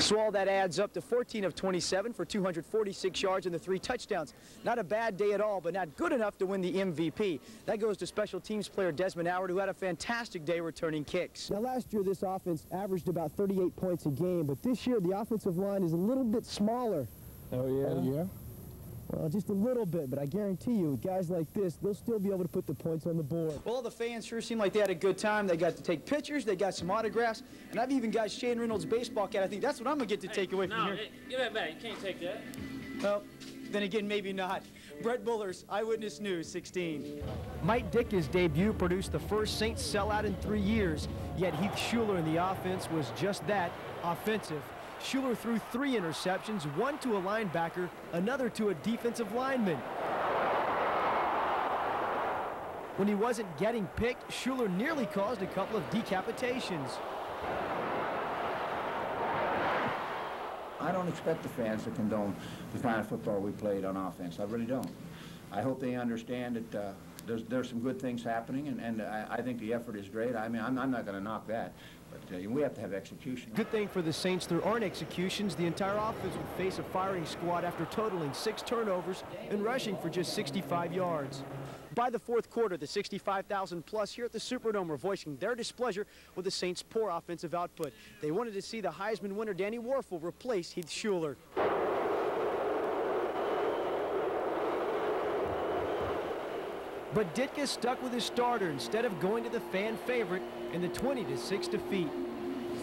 So all that adds up to 14 of 27 for 246 yards and the 3 touchdowns. Not a bad day at all, but not good enough to win the MVP. That goes to special teams player Desmond Howard, who had a fantastic day returning kicks. Now, last year, this offense averaged about 38 points a game, but this year, the offensive line is a little bit smaller. Oh, yeah? Well, just a little bit, but I guarantee you, with guys like this, they'll still be able to put the points on the board. Well, the fans sure seem like they had a good time. They got to take pictures, they got some autographs, and I've even got Shane Reynolds' baseball cap. I think that's what I'm going to get to take away from here. No, give that back. You can't take that. Well, then again, maybe not. Brett Buller's Eyewitness News 16. Mike Ditka's debut produced the first Saints sellout in 3 years, yet Heath Schuler in the offense was just that, offensive. Schuler threw 3 interceptions, 1 to a linebacker, another to a defensive lineman. When he wasn't getting picked, Schuler nearly caused a couple of decapitations. I don't expect the fans to condone the kind of football we played on offense. I really don't. I hope they understand that there's some good things happening, and I think the effort is great. I mean, I'm not going to knock that, but we have to have execution. Good thing for the Saints, there aren't executions. The entire offense would face a firing squad after totaling 6 turnovers and rushing for just 65 yards. By the fourth quarter, the 65,000 plus here at the Superdome were voicing their displeasure with the Saints' poor offensive output. They wanted to see the Heisman winner Danny Wuerffel replace Heath Schuler. But Ditka stuck with his starter instead of going to the fan favorite in the 20-6 defeat.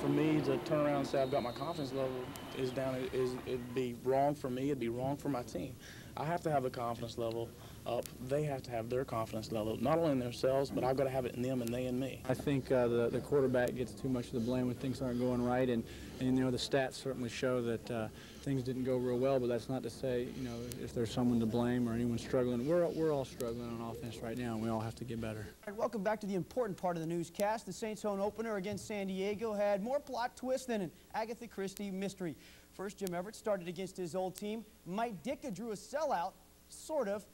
For me to turn around and say I've got my confidence level is down, it'd be wrong for me, it'd be wrong for my team. I have to have the confidence level up. They have to have their confidence level, not only in themselves, but I've got to have it in them and they in me. I think the quarterback gets too much of the blame when things aren't going right, and you know, the stats certainly show that things didn't go real well, but that's not to say, you know, if there's someone to blame or anyone struggling. We're all struggling on offense right now, and we all have to get better. All right, welcome back to the important part of the newscast. The Saints' home opener against San Diego had more plot twists than an Agatha Christie mystery. First, Jim Everett started against his old team. Mike Ditka drew a sellout, sort of.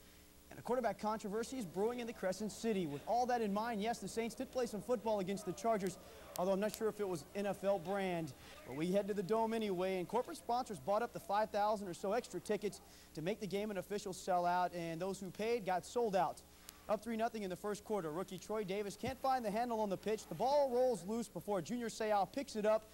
And a quarterback controversy is brewing in the Crescent City. With all that in mind, yes, the Saints did play some football against the Chargers, although I'm not sure if it was NFL brand. But we head to the Dome anyway, and corporate sponsors bought up the 5,000 or so extra tickets to make the game an official sellout, and those who paid got sold out. Up 3-0 in the first quarter. Rookie Troy Davis can't find the handle on the pitch. The ball rolls loose before Junior Seau picks it up.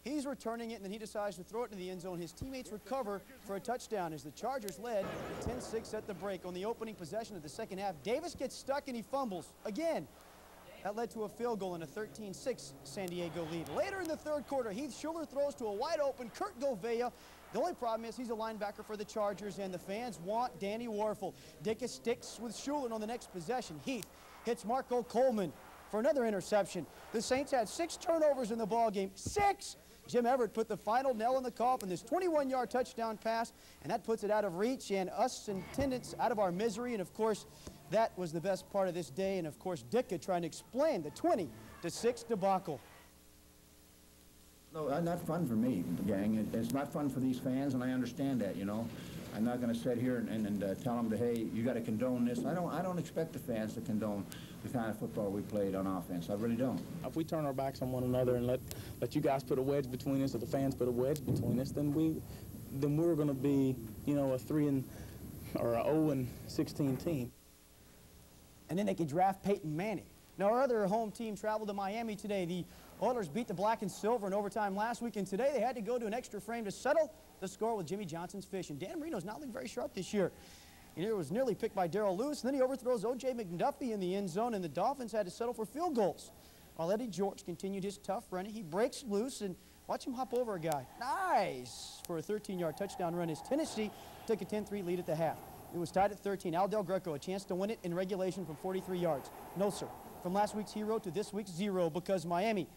He's returning it, and then he decides to throw it into the end zone. His teammates recover for a touchdown as the Chargers led 10-6 at the break. On the opening possession of the second half, Davis gets stuck and he fumbles again. That led to a field goal and a 13-6 San Diego lead. Later in the third quarter, Heath Schuler throws to a wide-open Kurt Govea. The only problem is he's a linebacker for the Chargers, and the fans want Danny Wuerffel. Ditka sticks with Schuler on the next possession. Heath hits Marco Coleman for another interception. The Saints had 6 turnovers in the ballgame. 6! Jim Everett put the final nail in the coffin, this 21-yard touchdown pass, and that puts it out of reach and us in attendance out of our misery. And, of course, that was the best part of this day. And, of course, Ditka trying to explain the 20-6 debacle. No, not fun for me, gang. It's not fun for these fans, and I understand that, you know. I'm not going to sit here and tell them, hey, you got to condone this. I don't expect the fans to condone the kind of football we played on offense. I really don't. If we turn our backs on one another and let you guys put a wedge between us, or the fans put a wedge between us, then we're going to be, you know, a 0-16 team. And then they could draft Peyton Manning. Now, our other home team traveled to Miami today. The Oilers beat the Black and Silver in overtime last week, and today they had to go to an extra frame to settle the score with Jimmy Johnson's fish. And Dan Marino's not looking very sharp this year. He was nearly picked by Darrell Lewis, and then he overthrows O.J. McDuffie in the end zone, and the Dolphins had to settle for field goals. While Eddie George continued his tough running, he breaks loose, and watch him hop over a guy. Nice! For a 13-yard touchdown run as Tennessee took a 10-3 lead at the half. It was tied at 13. Al Del Greco, a chance to win it in regulation from 43 yards. No, sir. From last week's hero to this week's zero, because Miami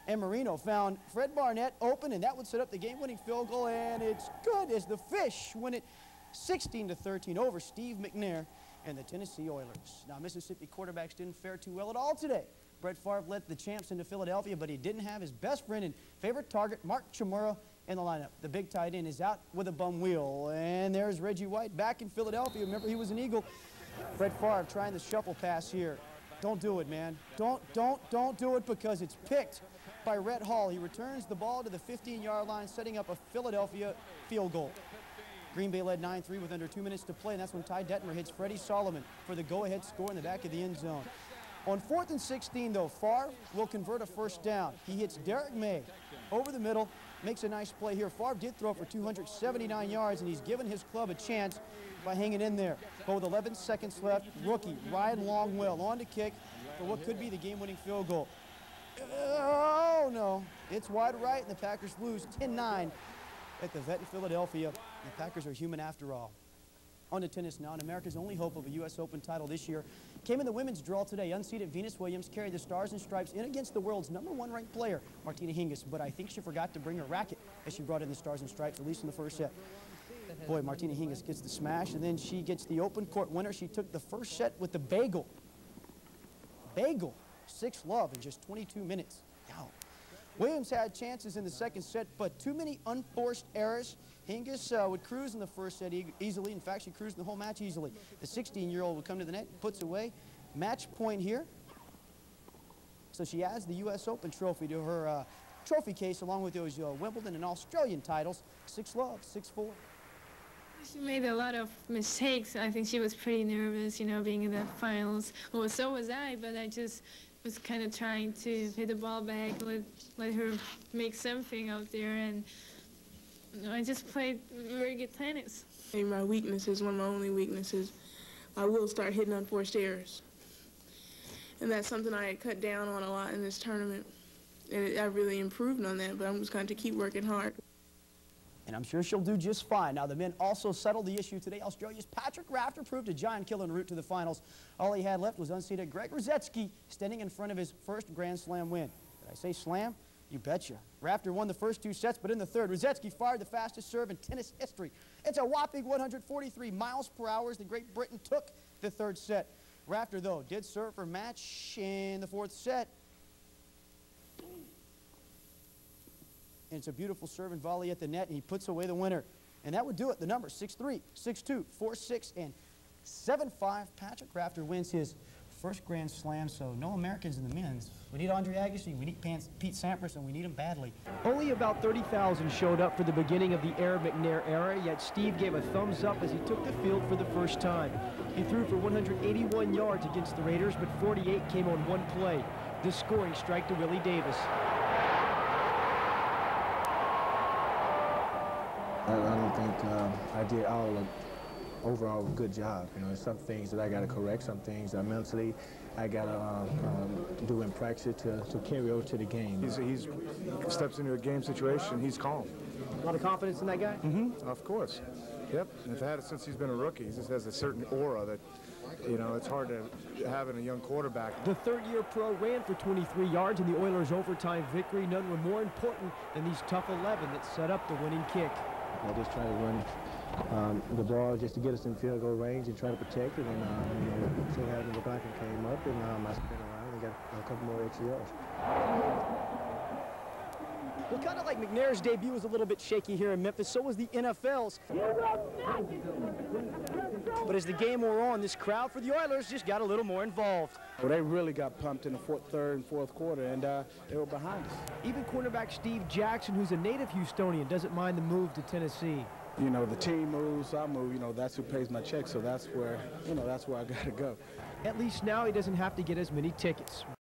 and Marino found Fred Barnett open, and that would set up the game-winning field goal, and it's good as the Fish win it 16-13 over Steve McNair and the Tennessee Oilers. Now, Mississippi quarterbacks didn't fare too well at all today. Brett Favre led the champs into Philadelphia, but he didn't have his best friend and favorite target, Mark Chmura, in the lineup. The big tight end is out with a bum wheel, and there's Reggie White back in Philadelphia. Remember, he was an Eagle. Brett Favre trying the shuffle pass here. Don't do it, man. Don't do it, because it's picked. by Rhett Hall. He returns the ball to the 15-yard line, setting up a Philadelphia field goal. Green Bay led 9-3 with under 2 minutes to play, and that's when Ty Detmer hits Freddie Solomon for the go-ahead score in the back of the end zone. On 4th and 16, though, Favre will convert a first down. He hits Derek May over the middle, makes a nice play here. Favre did throw for 279 yards, and he's given his club a chance by hanging in there. But with 11 seconds left, rookie Ryan Longwell on to kick for what could be the game-winning field goal. Oh, no. It's wide right, and the Packers lose 10-9 at the vet in Philadelphia. The Packers are human after all. On to tennis now, and America's only hope of a U.S. Open title this year came in the women's draw today. Unseeded Venus Williams carried the Stars and Stripes in against the world's #1 ranked player, Martina Hingis, but I think she forgot to bring her racket as she brought in the Stars and Stripes, at least in the first set. Boy, Martina Hingis gets the smash, and then she gets the open court winner. She took the first set with the bagel. Bagel, 6-love in just 22 minutes. Wow. Williams had chances in the second set, but too many unforced errors. Hingis would cruise in the first set easily. In fact, she cruised the whole match easily. The 16-year-old would come to the net, puts away. Match point here. So she adds the U.S. Open trophy to her trophy case, along with those Wimbledon and Australian titles. 6-love, 6-4. She made a lot of mistakes. I think she was pretty nervous, you know, being in the finals. Well, so was I, but I just was kind of trying to hit the ball back, let her make something out there, and I just played very good tennis. My weakness is one of my only weaknesses. I will start hitting unforced errors. And that's something I had cut down on a lot in this tournament. And I really improved on that, but I'm just going to keep working hard. And I'm sure she'll do just fine. Now, the men also settled the issue today. Australia's Patrick Rafter proved a giant killer en route to the finals. All he had left was unseeded Greg Ruzetsky standing in front of his first Grand Slam win. Did I say slam? You betcha. Rafter won the first 2 sets, but in the third, Ruzetsky fired the fastest serve in tennis history. It's a whopping 143 miles per hour as the Great Britain took the third set. Rafter, though, did serve for match in the 4th set. And it's a beautiful serve and volley at the net, and he puts away the winner. And that would do it. The numbers 6-3, 6-2, 4-6, and 7-5. Patrick Rafter wins his first Grand Slam, so no Americans in the men's. We need Andre Agassi, we need Pete Sampras, and we need him badly. Only about 30,000 showed up for the beginning of the Aaron McNair era, yet Steve gave a thumbs up as he took the field for the first time. He threw for 181 yards against the Raiders, but 48 came on one play. The scoring strike to Willie Davis. I don't think I did overall good job. You know, there's some things that I got to correct, some things that mentally I got to do in practice to carry over to the game. He steps into a game situation, he's calm. A lot of confidence in that guy? Mm-hmm, of course. Yep, and I've had it since he's been a rookie. He just has a certain aura that, you know, it's hard to have in a young quarterback. The third-year pro ran for 23 yards in the Oilers' overtime victory. None were more important than these tough 11 that set up the winning kick. I just try to run the ball just to get us in field goal range and try to protect it. And you know, so happened the blocker came up, and I spin around and got a couple more extra yards. Well, kind of like McNair's debut was a little bit shaky here in Memphis, so was the NFL's. But as the game wore on, this crowd for the Oilers just got a little more involved. Well, they really got pumped in the third and fourth quarter, and they were behind us. Even cornerback Steve Jackson, who's a native Houstonian, doesn't mind the move to Tennessee. You know, the team moves, I move, you know, that's who pays my check, so that's where, you know, that's where I got to go. At least now he doesn't have to get as many tickets.